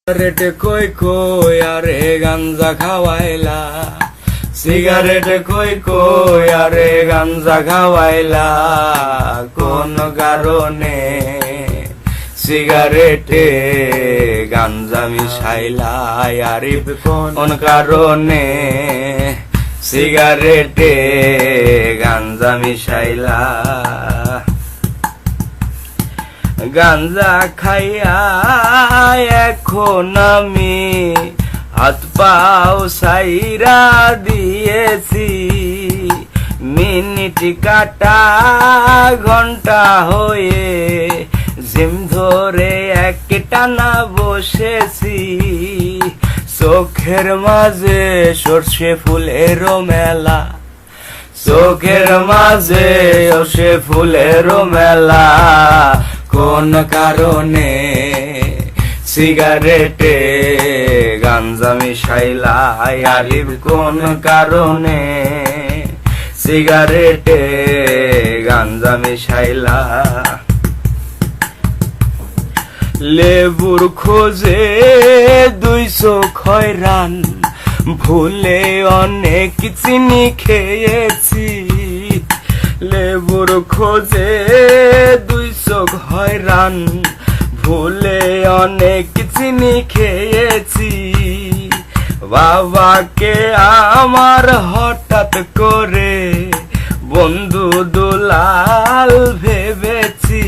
Cigarette কই কই আরে গাঞ্জা খাওয়াইলা, সিগারেট কই কই আরে গাঞ্জা খাওয়াইলা, কোন কারণে সিগারেটে গাঞ্জা মিশাইলা, আরিফ কোন কারণে সিগারেটে গাঞ্জা মিশাইলা। গাঞ্জা খাইয়া এখন আমি হাত পাও সাইরা দিয়েছি, মিনিট কাটা ঘন্টা হয়ে জিম ধরে এক টানা বসেছি, চোখের মাঝে সর্ষে ফুলেরও মেলা, চোখের মাঝে সর্ষে ফুলেরও মেলা, কোন কারণে সিগারেটে গাঞ্জা মিশাইলা, আরিফ কোন কারণে সিগারেটে গাঞ্জা মিশাইলা। লেবুর খোঁজে 200 খয়রান, ভুলে অনেক চিনি খেয়েছি, লেবুর খোঁজে 200 খয়রান, ভুলে অনেক চিনি খেয়েছি, বাবাকে আমার হঠাৎ করে বন্ধু দুলাল ভেবেছি,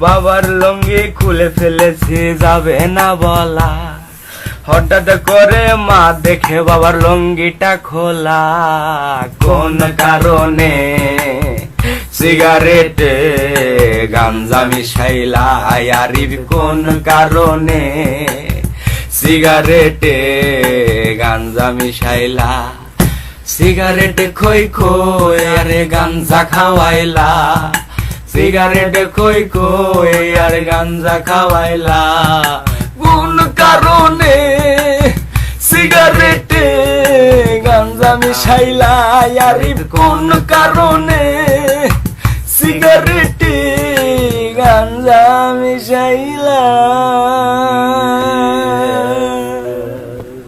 বাবার লুঙ্গি খুলে ফেলেছি যাবে না বলা, হঠাৎ করে মা দেখে বাবার লুঙ্গিটা খোলা, কোন কারণে সিগারেটে গাঞ্জা মিশাইলা, আরিফ কোন কারণে সিগারেটে গাঞ্জা মিশাইলা। সিগারেট খই খই আরে গাঞ্জা খাওয়াইলা, সিগারেট খই কই আর গাঞ্জা খাওয়াইলা, কোন কারণে সিগারেটে গাঞ্জা মিশাইলা, আরিফ কোন কারণে সিগারেট